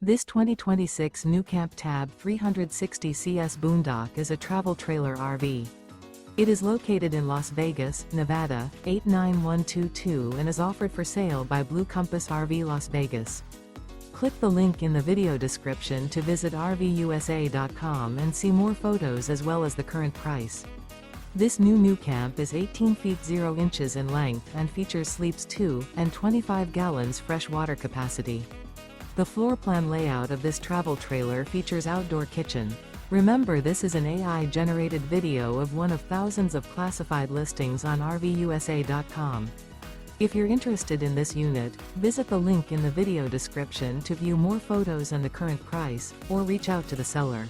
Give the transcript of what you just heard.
This 2026 NuCamp TAB 360 CS Boondock is a travel trailer RV. It is located in Las Vegas, Nevada, 89122 and is offered for sale by Blue Compass RV Las Vegas. Click the link in the video description to visit RVUSA.com and see more photos as well as the current price. This new NuCamp is 18 feet 0 inches in length and features sleeps 2 and 25 gallons fresh water capacity. The floor plan layout of this travel trailer features outdoor kitchen. Remember, this is an AI-generated video of one of thousands of classified listings on RVUSA.com. If you're interested in this unit, visit the link in the video description to view more photos and the current price, or reach out to the seller.